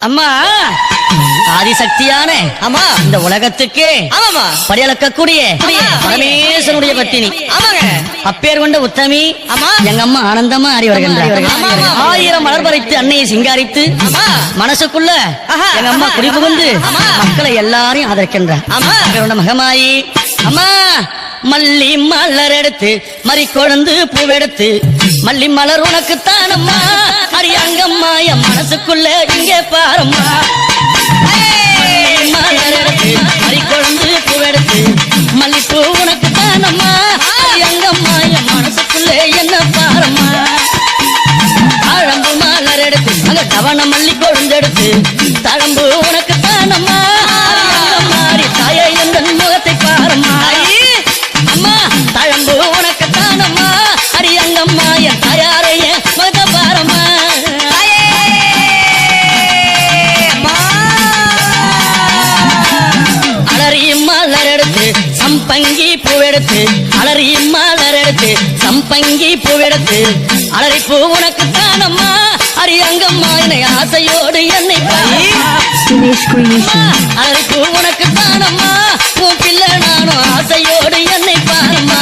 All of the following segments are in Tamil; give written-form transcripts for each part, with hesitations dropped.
அம்மா ஆதிசக்தியான ஆமா இந்த உலகத்துக்கே ஆமாமா படியளக்கக்கூடிய பரமேஸ்வரனுடைய பத்தினி ஆமாங்க அப்பேர் கொண்ட உத்தமி ஆமா எங்க அம்மா ஆனந்தமா ஆடி வருகின்றார். ஆமா, ஆமா. 1000 மலர் பறித்து அன்னையை சிங்காரித்து ஆமா மனசுக்குள்ள ஆஹா. எங்க அம்மா குடிபுகுந்து ஆமா. மக்களை எல்லாரையும் ஆதரிக்கின்றார். ஆமா. அப்பேர் மகமாயி அம்மா மல்லி மலர் எடுத்து மறி கொழுந்து பூவெடுத்து மல்லி மலர் உனக்குத்தான் அம்மா அரியங்கம்மா என் மனசுக்குள்ள இங்கே பாரம்மா. மல்லி மலர் எடுத்து மறி கொழுந்து பூவெடுத்து மல்லிப்பூ உனக்குத்தான் அம்மா அரியங்கம்மா என் மனசுக்குள்ள என்ன பாரம்மா. தாழம்பு மலர் எடுத்து அங்க தவண மல்லி கொழுந்தெடுத்து தழம்பு உனக்குத்தான் அம்மா அரியங்கம்மா தாயை எந்த முகத்தை பாரம்மா. அம்மா தழம்பு உனக்குத்தான் அம்மா அரியங்கம்மா என் தாயாரைய மத பாரம்மா. அலறி மலர் எடுத்து சம்பங்கி பூவெடுத்து அலறி மலர் எடுத்து சம்பங்கி பூவெடுத்து அலறி பூ உனக்குத்தான் அம்மா அரியங்கம்மா என்னை ஆசையோடு என்னை அலறி பூ உனக்குத்தான் அம்மா உன் பிள்ளை நானும் ஆசையோடு என்னை பாருமா.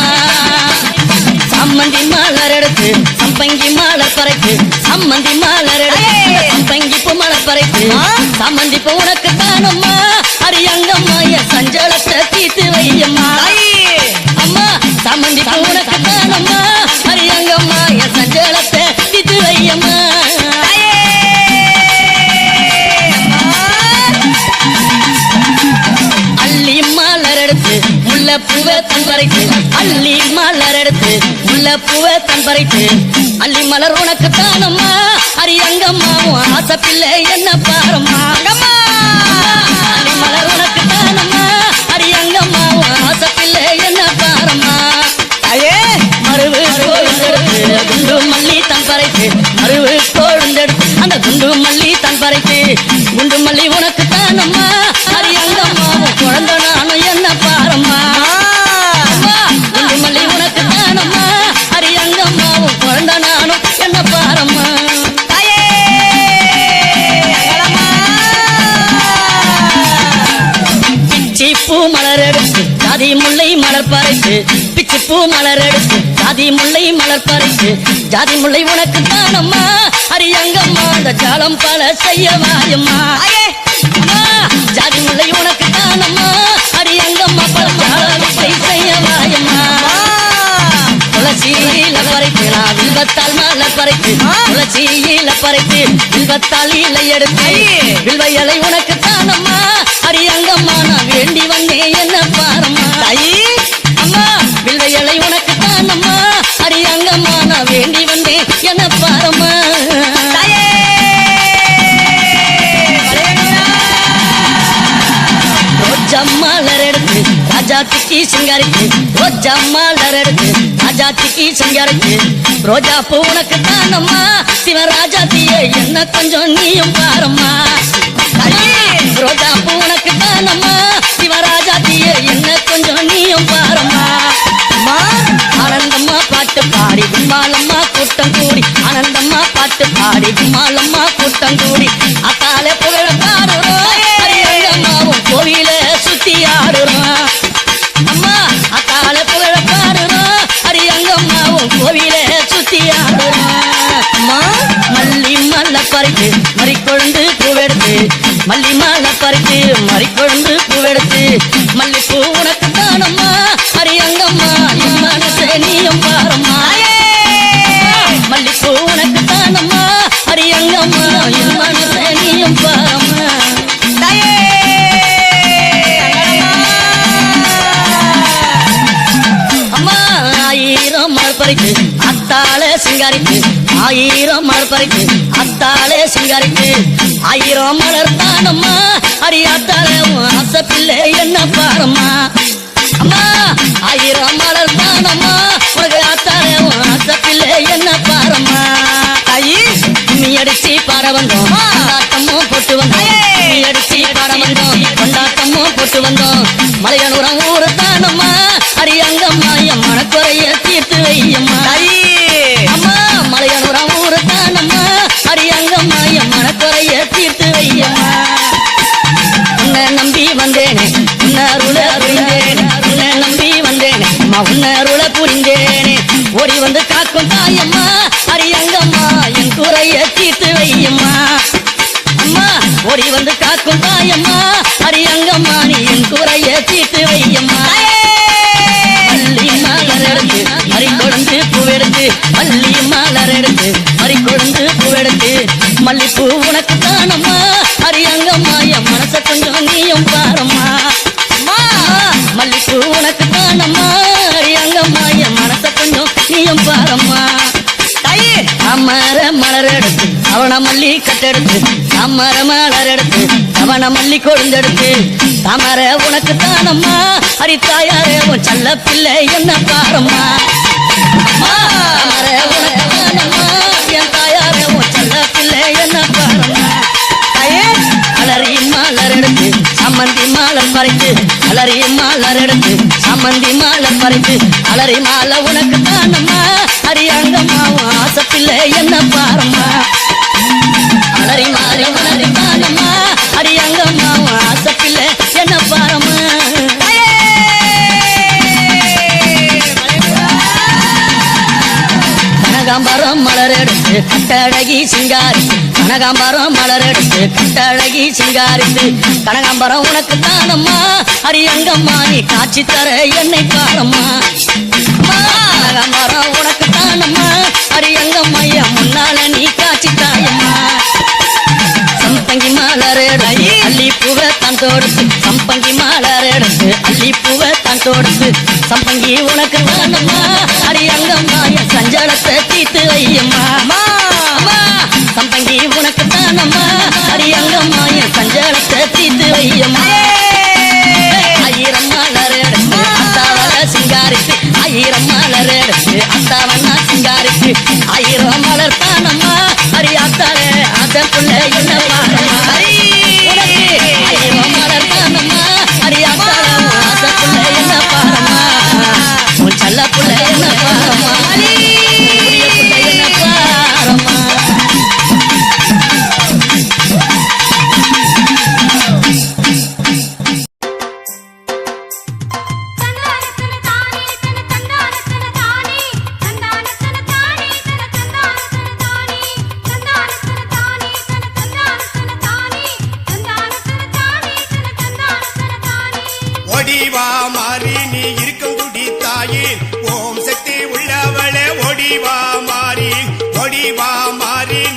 சம்மந்தி மலர் எடுத்து சம்பங்கி மலர் பறைக்கு சம்மந்தி மலர் எடுத்து சம்பங்கி பூ மலர் பறைக்கு சம்மந்தி பூ உனக்குத்தான் அம்மா அரியங்கம்மா என் சஞ்சலத்தை தீர்த்து வையம்மா. அம்மா சம்மந்தி பூ உனக்குத்தான் அம்மா அரியங்கம்மா என் சஞ்சலத்தை தீர்த்து வையம்மா. அள்ளி மலர் எடுத்து முல்ல பூவை தன் பறித்து அள்ளி மலர் எடுத்து முல்ல பூவை தன் பறித்து அள்ளி மலர் உனக்குத்தான் அம்மா அரியங்கம்மா உன் ஆசை பிள்ளை என்ன பாரம்மா. அள்ளி மலர் உனக்குத்தான் அம்மா அரியங்கம்மா உன் ஆசை பிள்ளை என்ன பாரம்மா. மருவு கோழுந்தெடுத்து குண்டு மல்லி தன் பறைத்து மருவு கோழுந்தெடுத்து அந்த குண்டு மல்லி தன் பறைத்து குண்டு மல்லி உனக்குத்தான் அம்மா அரியங்கம்மா உன் குழந்தை நானும் என்ன பாரம்மா. குண்டு மல்லி உனக்குத்தான் அம்மா அரியங்கம்மா உன் குழந்தை நானும் என்ன பாரம்மா. பிச்சி பூ மலர் எடுத்து ஜாதி முல்லை மலர் பறித்து பிச்சி பூ மலர் எடுத்து ஜாதி முல்லை மலர் பறித்து ஜாதி முல்லை உனக்குத்தான் அம்மா அரியங்கம்மா அந்த ஜாலம் பல செய்ய வாயம்மா. ஜாதி முல்லை உனக்குத்தான் அம்மா அரியங்கம்மா பல ஜாலத்தை செய்ய வாயம்மா. துளசியில பறித்து நான் வில்வத்தால் மலர் பறித்து துளசியில பறித்து வில்வத்தால் இலை எடுத்து வில்வ இலை உனக்குத்தான் அம்மா அரியங்கம்மா நான் வேண்டி வந்தேன் என்ன பாரம்மா. அம்மா வில்வ இலை உனக்குத்தான் அம்மா அரியங்கம்மா நான் வேண்டி வந்தேன் என்ன பாரம்மா. ரோஜா மலர் எடுத்து ராஜாத்திக்கு சிங்காரிக்கு ரோஜா மலர் எடுத்து ராஜாத்திக்கு சிங்காரிக்கு ரோஜா பூ உனக்குத்தான் அம்மா சிவராஜாத்தியே என்ன கொஞ்சம் நீயும் பாரம்மா. ரோஜா பூ உனக்குத்தான் அம்மா சிவராஜாத்தியே என்ன கொஞ்சம் நீயும் பாரம்மா. ஆனந்தம்மா பாட்டு பாடி கும்மாலம்மா கூட்டம் கூடி ஆனந்தம்மா பாட்டு பாடி கும்மாலம்மா கூட்டம் கூடி அத்தால புகழ பாடுறோம் அரியங்கம்மாவும் கோவில சுத்தி ஆடுறோம். அம்மா அத்தால புகழ பாடுறோம் அரியங்கம்மாவும் கோவில சுத்தி ஆடுறோம். அம்மா மல்லி மல்ல பறித்து மறிக்கொழுந்து பூவெடுத்து மல்லி மல்ல பறித்து மறிக்கொழுந்து பூவெடுத்து மல்லிப்பூ உனக்குத்தான் அம்மா அரியங்கம்மா என் மனசே நீயும் பாரம்மா. மல்லிப்பூ உனக்குத்தான் அம்மா அரியங்கம்மா என் மனசே நீயும் பாரம்மா. அம்மா 1000 மலர் பறித்து அத்தாளே சிங்காரிக்கு 1000 மலர் பறித்து அத்தாளே சிங்காரிக்கு 1000 மலர் தானம்மா அரியாத்தாளே உன் ஆசை பிள்ளை என்ன பாரம்மா. அம்மா 1000 மலர் தானம்மா உனக்கு ஆத்தாளே உன் ஆசை பிள்ளை என்ன பாரம்மா. கும்மி அடிச்சு பாட வந்தோம் கொண்டாட்டமும் போட்டு வந்தோம் கும்மி அடிச்சு பாட வந்தோம் கொண்டாட்டமும் போட்டு வந்தோம். மலையனூரம் ஊரு தானம்மா அரியங்கம்மா என் மனக்குறைய தீர்த்து வையம்மா. அம்மா மலையனூரம் ஊரு தானம்மா அரியங்கம்மா என் மனக்குறைய தீர்த்து வையம்மா. ஓடி வந்து காக்கும் தாயம்மா அரியங்கம்மா நீ என் குறைய தீட்டு வையம்மா அள்ளி மலர் எடுத்து மறி கொழுந்து பூவெடுத்து அள்ளி மலர் எடுத்து மறி கொழுந்து பூவெடுத்து மல்லிப்பூ உனக்கு தானம்மா அரியங்கம்மா என் மனச கொஞ்சம் நீயும் பாரம்மா மல்லிப்பூ உனக்கு தானம்மா அரியங்கம்மா என் மனச கொஞ்சம் நீயும் பாரம்மா அமர மலர் எடுத்து அவன மல்லி கட்டெடுத்து அமர மலர் எடுத்து அவன மல்லி கொழுந்தெடுத்து தாமர உனக்கு தானம்மா ஹரித்தாயாரே உன் செல்ல பிள்ளை என்ன பாரம்மா தாமர உனக்கு தானம்மா என் தாயாரே உன் செல்ல பிள்ளை என்ன பாரம்மா அலறி மலர் எடுத்து சம்மந்தி மாலர் பறித்து அலறி மலர் எடுத்து சம்மந்தி மாலர் பறித்து அலறி மாலை உனக்கு தானம்மா அரியங்கம்மா ஆசை பிள்ளை என்ன பாரம்மா அலறி மாறி மலரி தானம்மா அரியங்கம்மா ஆசை பிள்ளை என்ன பாரம்மா கனகாம்பரம் மலர் எடுத்து கட்டழகி சிங்காரித்து கனகாம்பரம் மலர் எடுத்து கட்டழகி சிங்காரித்து கனகாம்பரம் உனக்கு தானம்மா அரியங்கம்மா நீ காட்சி தர என்னை பாரம்மா கனகாம்பரம் உனக்கு தானம்மா அரியங்கம்மா என் முன்னால நீ காட்சி தாயம்மா சம்பங்கி மலர் எடுத்து அள்ளி பூவை தான் தொடுத்து சம்பங்கி மலர் எடுத்து அள்ளி பூவை தான் தொடுத்து சம்பங்கி உனக்கு தானம்மா அரியங்கம்மா என் சஞ்சலத்தை தீட்டு வையம்மா சம்பங்கி உனக்கு தானம்மா அரியங்கம்மா என் சஞ்சலத்தை தீட்டு வையம்மா ஆயிரம் மலர் எடுத்து அத்தாவல சிங்காரித்து ஆயிரம் மலர் எடுத்து அத்தாவண்ணா சிங்காரித்து ஆயிரம் மலர் தானம்மா அரியாத்தாலே அதற்குள்ள என்ன பாரம்மா ஆயிரம் மலர் தானம்மா அரியாத்தாலே அதற்குள்ள என்ன பாரம்மா உன் செல்ல புள்ள என்ன பாரம்மா புள்ள என்ன பாரம்மா ஒடிவா மாறி நீ இருக்கும் குடி தாயே ஓம் சக்தி உள்ளவளே ஒடிவா மாறி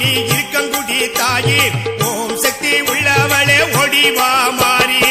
நீ இருக்கும் குடி தாயே ஓம் சக்தி உள்ளவளே ஒடிவா மாறி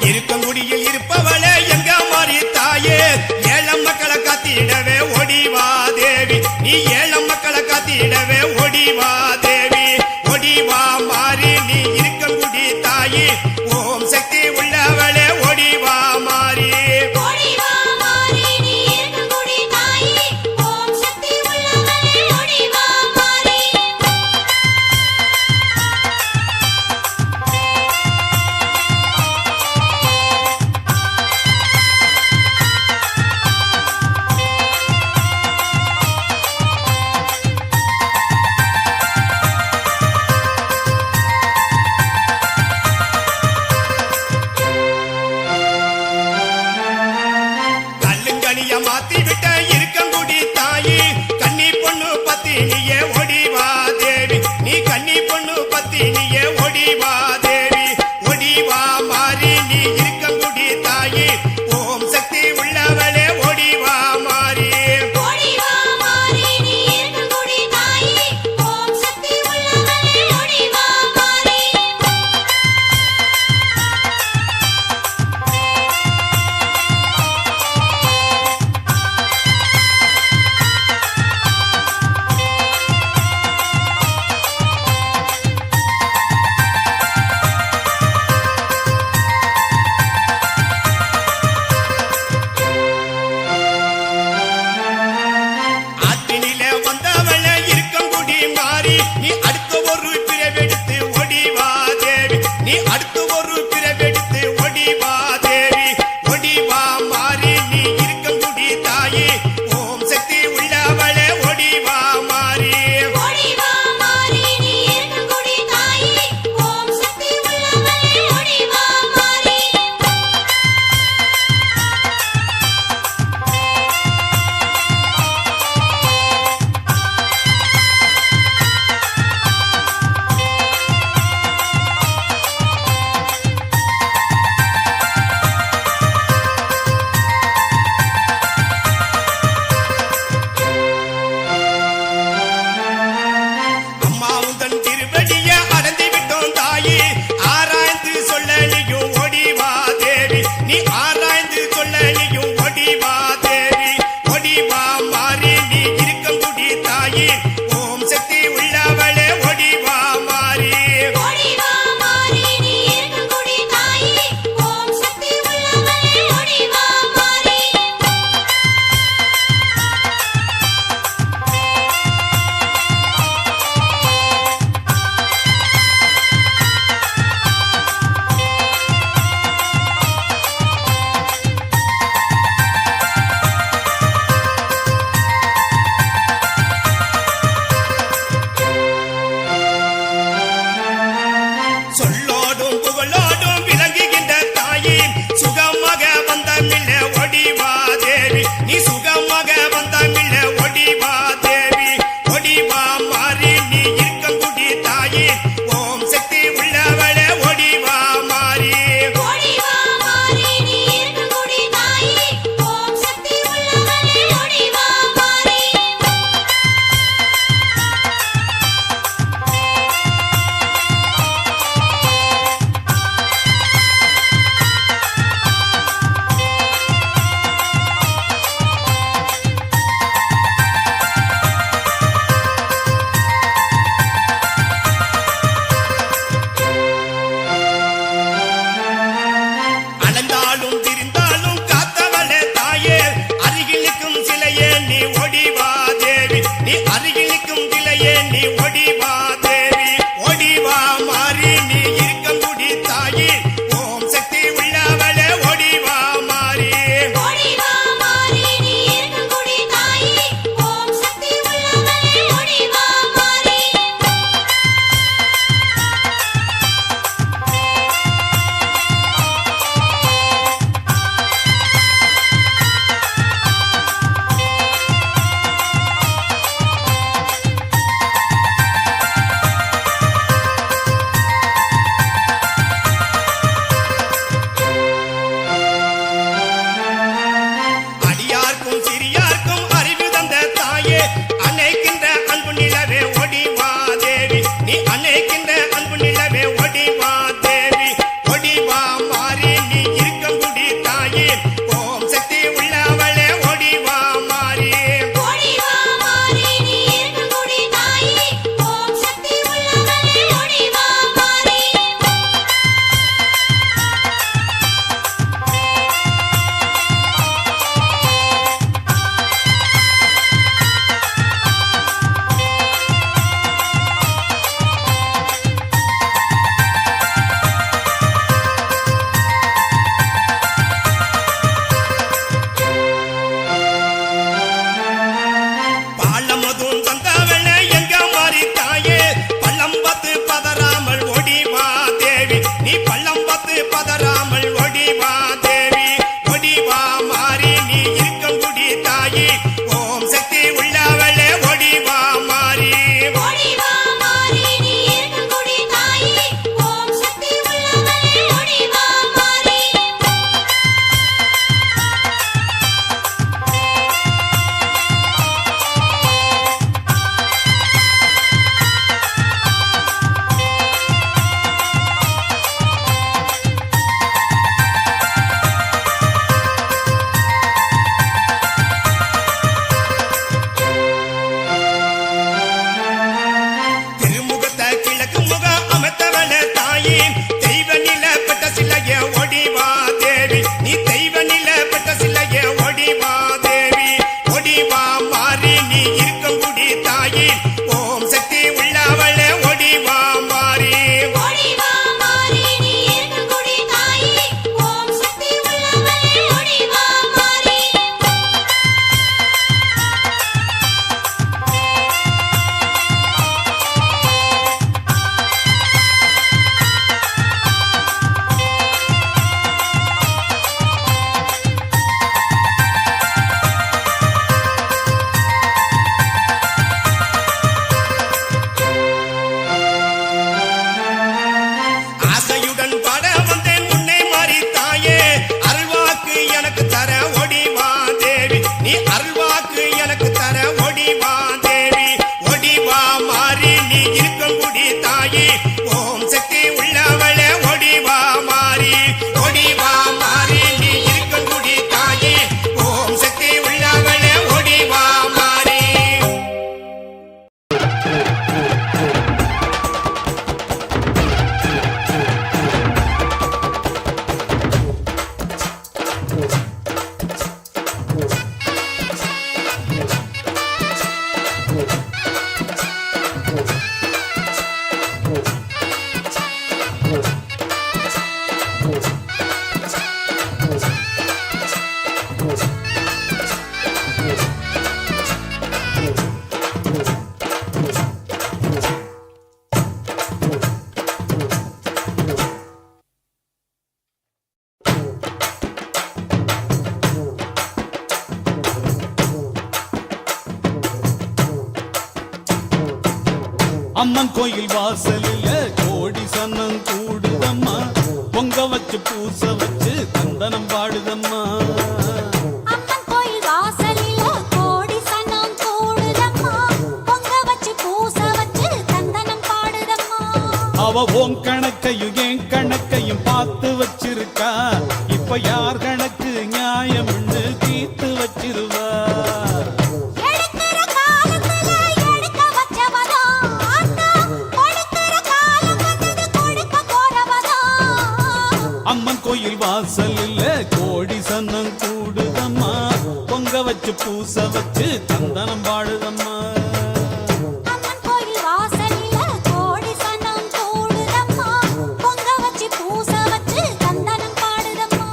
இருக்கங்குடியில் இருப்பவளே எங்க மாறி தாயே ஏழம் மக்களை காத்திடவே ஒடிவா தேவி நீ ஏழம் மக்களை காத்திடவே ஒடிவா தேவி ஒடிவா மாறி நீ இருக்கங்குடி தாயே ஓம் சக்தி உள்ளவளே ஒடிவா மாறி மாத்தி விட்ட இருக்கங்குடி தாயி கன்னி பொண்ணு பத்தினியே ஒடிவா தேவி நீ கன்னி பொண்ணு பத்தினியே ஒடிவா தேவி ஒடிவா மாறி நீ இருக்கங்குடி தாயி ஓம் சக்தி உள்ளவளே ஒடிவா மாறி அம்மன் கோயில் வாசலில கோடி சன்னம் கூடுதம்மா பொங்க வச்சு பூச வச்சு தந்தனம் பாடுதம்மா அம்மன் கோயில் வாசலில கோடி சனம் கூடுதம்மா பொங்க வச்சு பூச வச்சு தந்தனம் பாடுதம்மா அவ உன் கணக்கையும் என் கணக்கையும் பார்த்து வச்சிருக்கா இப்ப யார் கணக்கு நியாயம்னு தீர்த்து வச்சிருவா எடுக்கிற காலத்துல எடுக்க வச்சவதா ஆத்தா கொடுக்கிற காலம் வந்தது கொடுக்க போறவதா அம்மன் கோயில் வாசலில் கோடி சன்னம் கூடுதம்மா பொங்க வச்சு பூச வச்சு தந்தனம் பாடுதம்மா அம்மன் கோயில் வாசலில கோடி சனம் கூடுதம்மா பொங்க வச்சு பூச வச்சு தந்தனம் பாடுதம்மா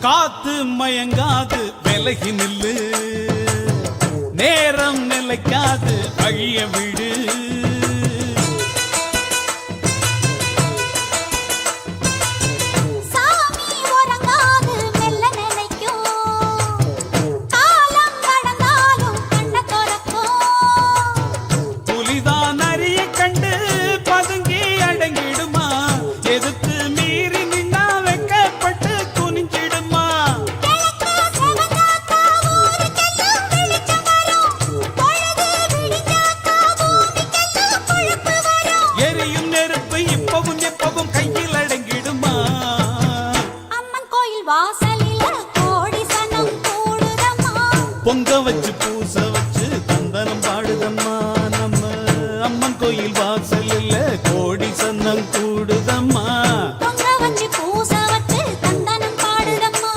காத்து மயங்காது விலகி நில்லு நேரம் நிலைக்காது அழிய விடு சாமி உறங்காது மெல்ல நினைக்கும் காலம் கடந்தாலும் கண்ண துறக்கும் புலிதான் அரிய கண்டு பதுங்கி அடங்கிடுமா எதிர்த்து மீறி நின்னா வெக்கப்பட்டு குனிஞ்சிடுமா கிழக்கு செவந்தாக்கா ஊருக்கெல்லாம் வெளிச்சம் வரும் பொழுது விடிஞ்சாக்கா பூமிக்கெல்லாம் பொழப்பு வரும் எரியும் நெருப்பு இப்பவும் எப்பவும் கையில் அடங்கிடுமா அம்மன் கோயில் வாசலில கோடி சனம் கூடுதம்மா பொங்க வச்சு பூச வச்சு தந்தனம் பாடுதம்மா நம்ம அம்மன் கோயில் வாசலில் கோடி சன்னம் கூடுதம்மா பொங்க வச்சு பூச வச்சு தந்தனம் பாடுதம்மா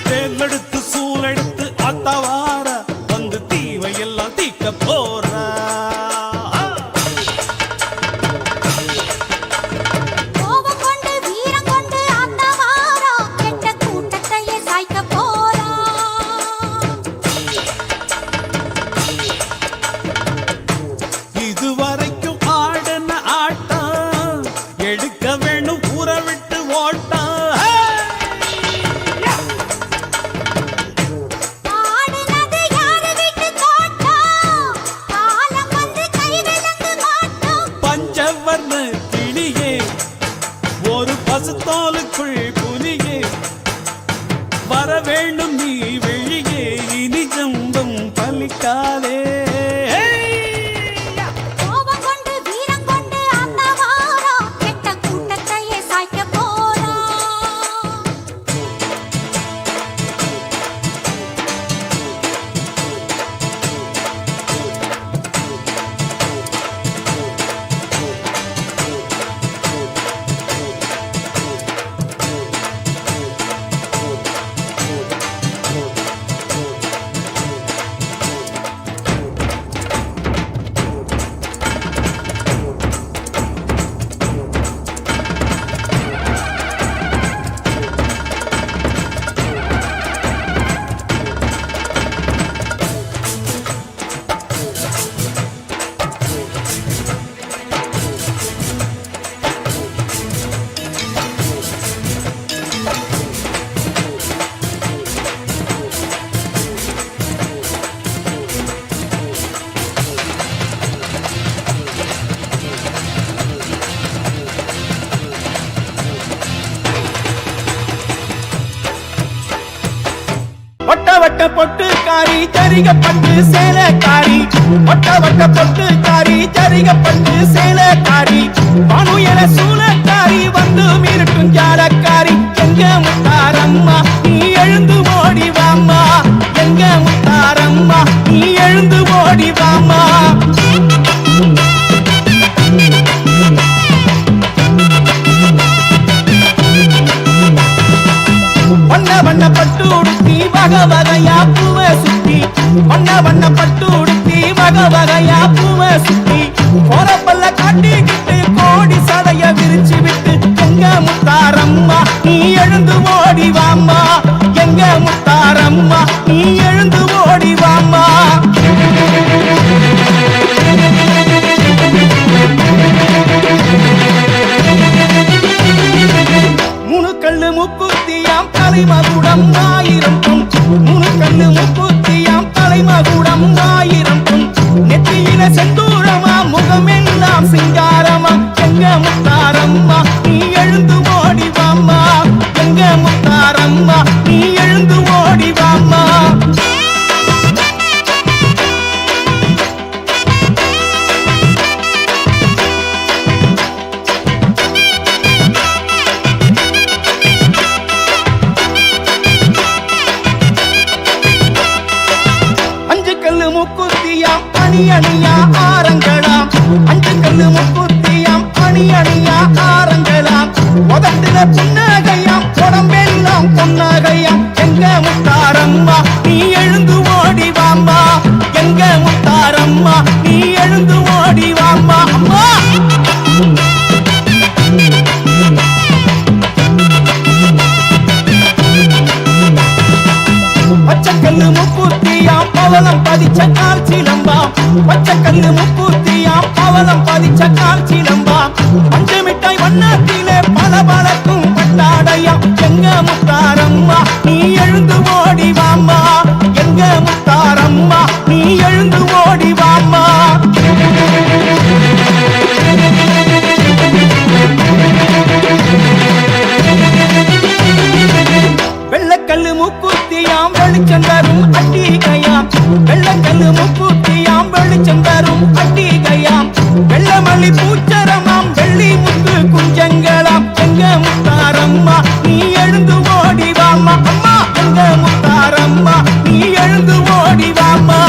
தேர்ந்தெடுத்து சூழெடுத்து அத்தவார வந்து தீவை எல்லாம் தீக்க போறா கோபம் கொண்டு வீரம் கொண்டு ஆத்தவாரா கெட்ட கூட்டத்தையே சாய்க்க போறா இதுவரைக்கும் ஆடின ஆட்டம் எடுக்க வேணும் ஊற விட்டு ஓட்டம் ஆடுனத வட்ட வட்ட பொட்டுக்காரி ஜரிகப்பட்டு சேலக்காரி வட்ட வட்ட பொட்டுக்காரி ஜரிகப்பட்டு சேலக்காரி பனுயர சூலக்காரி வந்து மிரட்டும் ஜாலக்காரி எங்க முத்தாரம்மா நீ எழுந்து ஓடி வாம்மா எங்க முத்தாரம்மா நீ எழுந்து ஓடி வாம்மா வண்ண வண்ண பட்டு உடுத்தி வகை வகையா பூவை சுத்தி வண்ண வண்ண பட்டு உடுத்தி வகை வகையா பூவை சுத்தி பொறப்பல்ல காட்டிக்கிட்டு கோடி சடைய விரிச்சு விட்டு எங்க முத்தாரம்மா நீ எழுந்து ஓடி வாம்மா எங்க முத்தாரம்மா நீ எழுந்து ஓடி வாம்மா முணுக்கல்லு முக்குத்தியாம் தலைமகுடம் ஆயிரம் பொன் முணுக்கல்லு முக்குத்தியாம் தலைமகுடம் ஆயிரம் பொன் நெத்தியில செந்தூரமா முகமெல்லாம் சிங்காரமா எங்க முத்தாரம்மா நீ எழுந்து ஓடி வாம்மா எங்க முத்தாரம்மா நீ எழுந்து ஓடி வாம்மா முக்குத்தியாம் அணி அணியா ஆரங்களாம் அஞ்சு கல்லு முக்குத்தியாம் அணி அணியா ஆரங்களாம் உதட்டுல புன்னகையாம் உடம்பெல்லாம் பொன்னகையாம் எங்க முத்தாரம்மா நீ எழுந்து ஓடி வாம்மா எங்க முத்தாரம்மா நீ எழுந்து ஓடி வாம்மா அம்மா பச்சைக்கல்லு முக்குத்தியாம் பவளம் பதிச்ச கால் சிலம்பாம் பச்சைக்கல்லு முக்குத்தியாம் பவளம் பதிச்ச கால் சிலம்பாம் பஞ்சு மிட்டாய் வண்ணத்திலே பல பழக்கும் பட்டாடையாம் எங்க முத்தாரம்மா நீ எழுந்து ஓடி வாம்மா எங்க முத்தாரம்மா நீ எழுந்து ஓடி வாம்மா வெள்ளக்கல்லு முக்குத்தியாம் வெளிச்சம் தரும் அட்டிகையாம் வெள்ளக்கல்லு முக்குத்தியாம் வெளிச்சம் தரும் அட்டிகையாம் வெள்ளமல்லி பூச்சரமாம் வெள்ளி முத்து குஞ்சங்களாம் எங்க முத்தாரம்மா நீ எழுந்து ஓடி வாம்மா அம்மா எங்க முத்தாரம்மா நீ எழுந்து ஓடி வாம்மா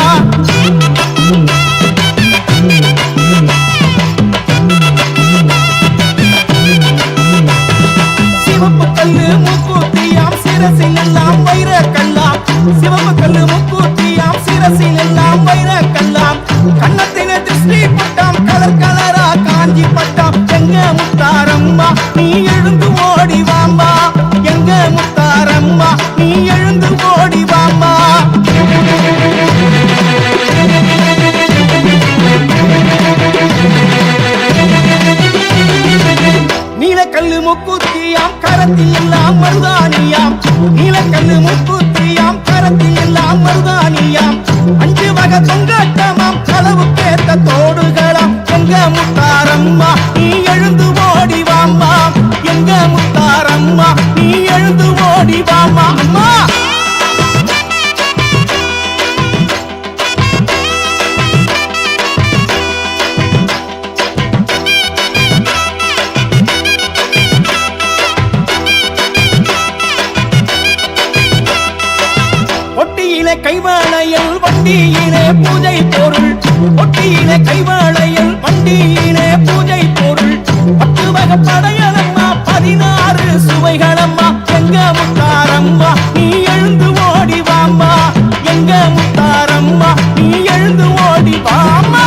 சிவப்பு கல்லு முக்குத்தியாம் சிரசில் எல்லாம் வைர கல்லாம் சிவப்பு கல்லு முக்குத்தியாம் சிரசில் எல்லாம் வைர கல்லாம் கண்ணத்தின திருஷ்டி பட்டாம் கலர் கலரா காஞ்சி பட்டாம் எங்க முத்தாரம்மா நீ எழுந்து ஓடி வாம்மா எங்க முத்தாரம்மா நீ எழுந்து ஓடி வாம்மா நீலக்கல்லு முக்குத்தியாம் கரத்தில் எல்லாம் மருதானியாம் நீலக்கல்லு முக்குத்தியாம் கரத்தில் எல்லாம் மருதானியாம் அஞ்சு வகை தொங்கட்டமாம் களவுக்கேத்த தோடுகளாம் எங்க முத்தாரம்மா நீ எழுந்து ஓடி வாம்மா எங்க முத்தாரம்மா நீ எழுந்து ஓடி வாம்மா அம்மா கைவாளையில் வண்டியிலே பூஜை பொருள் ஒட்டியிலே கைவாளையில் வண்டியிலே பூஜை பொருள் 10 வகை படையலம்மா 16 சுவைகளம்மா எங்க முத்தாரம்மா நீ எழுந்து ஓடி வாம்மா எங்க முத்தாரம்மா நீ எழுந்து ஓடி வாம்மா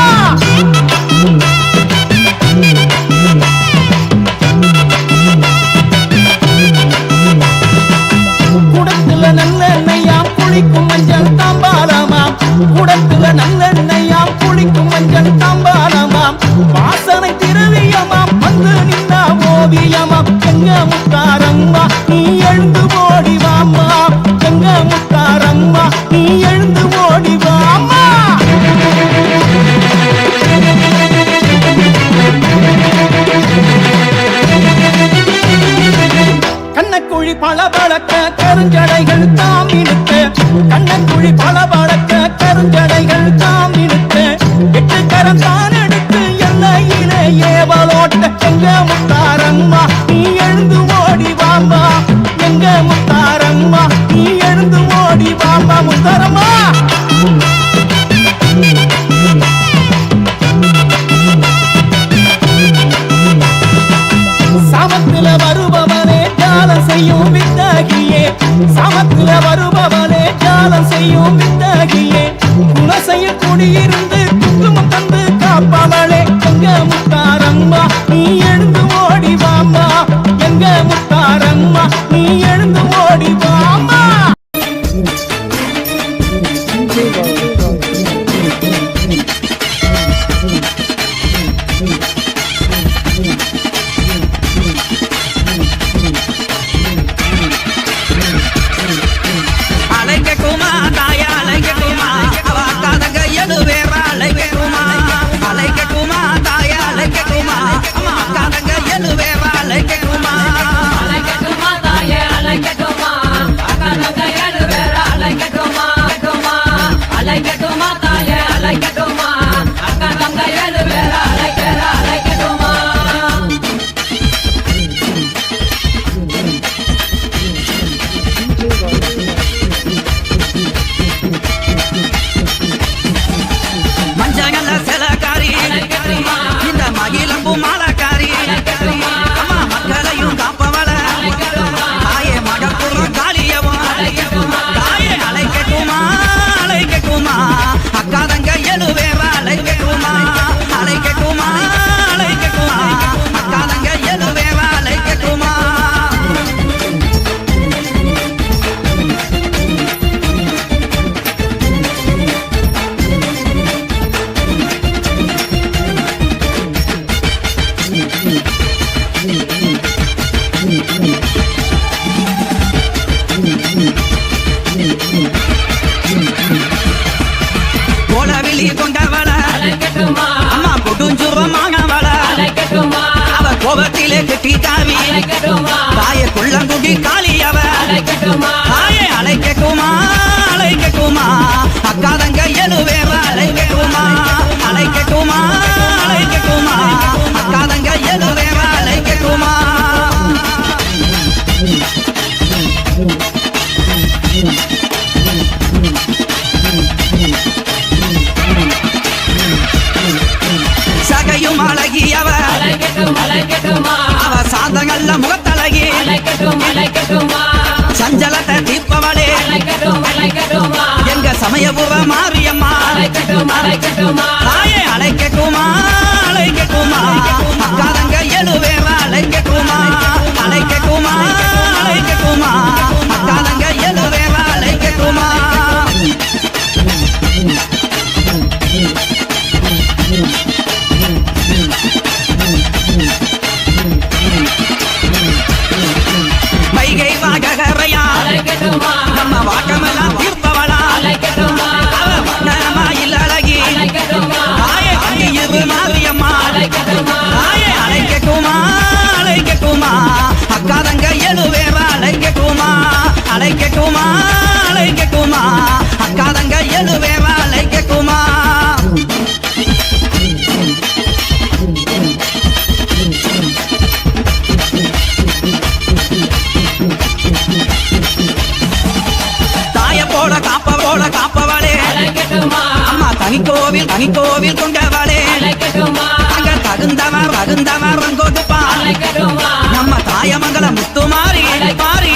குடத்துல நல்லெண்ணெய்யாம் குளிக்கும் மஞ்சள் தாம்பாலமாம் குடத்துல நல்லெண்ணெய்யாம் குளிக்கும் மஞ்சள் தாம்பாலமாம் வாசனை திரவியமாம் வந்து நின்னா ஓவியமாம் எங்க முத்தாரம்மா கருஞ்சடைகள் தாம் இழுக்க கண்ணக்குழி பளபளக்க கருஞ்சடைகள் தாம் இழுக்க எட்டு கரம் தான் எடுத்து எல்லையிலே ஏவலோட்ட எங்க முத்தாரம்மா நீ எழுந்து ஓடி வாமா எங்க முத்தாரம்மா நீ எழுந்து ஓடி வாமா முத்தாரம்மா சாமத்துல வருபவனே ஜாலம் செய்யும் வித்தகியே சாமத்துல வருபவனே ஜாலம் செய்யும் வித்தகியே குணசையில் குடியிருந்து குங்குமம் தந்து காப்பவளே எங்க முத்தாரம்மா நீ எழுந்து ஓடி வாமா எங்க முத்தாரம்மா நீ எழுந்து ஓடி வாமா கோபத்திலே கட்டி தாவி தாய குள்ளங்குடி காளியவ தாயை அழைக்கட்டுமா அழைக்கட்டுமா அக்காதங்க எழுவேவ அழைக்கட்டுமா அழைக்கட்டுமா அழைக்கட்டுமா அக்காதங்க எழுவேவ அழைக்கட்டுமா சகையும் அழகியவ அவ சாந்தங்கள்ல முகத்தழகி சஞ்சலத்தை தீர்ப்பவளே எங்க சமயபுர மாரியம்மா தாயை அழைக்கட்டுமா அழைக்கட்டுமா அக்காதங்க எழுவேவ அழைக்கட்டுமா அழைக்கட்டுமா அழைக்கட்டுமா அக்காதங்க எழுவேவ அழைக்கட்டுமா வைகை வாகரையா நம்ம வாக்கமெல்லாம் தீர்ப்பவளா அவ வண்ணமாயில் அழகி தாயை அங்கியிரு மாரியம்மா தாயை அழைக்கட்டுமா அழைக்கட்டுமா அக்காதங்க எழுவேவ அழைக்கட்டுமா அழைக்கட்டுமா அழைக்கட்டுமா அக்காதங்க எழுவேவ அழைக்கட்டுமா காப்பவளே அம்மா தனிக்கோவில் கொண்டவளே அங்க தகுந்தவர் கொடுப்பான் நம்ம தாயமங்கல முத்துமாரி பாரி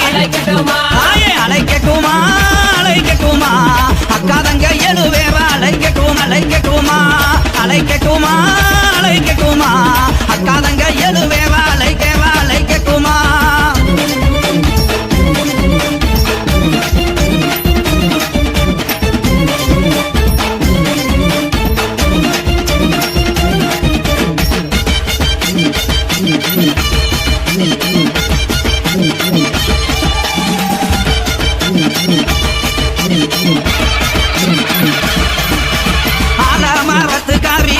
தாயை அழைக்கட்டுமா அழைக்கட்டுமா அக்காதங்க எழுவேவ அழைக்கட்டுமா அழைக்கட்டுமா அழைக்கட்டுமா அழைக்கட்டுமா அக்காதங்க எழுவேவ அழைக்கவ அழைக்கட்டுமா ஆலமரத்துக்காரி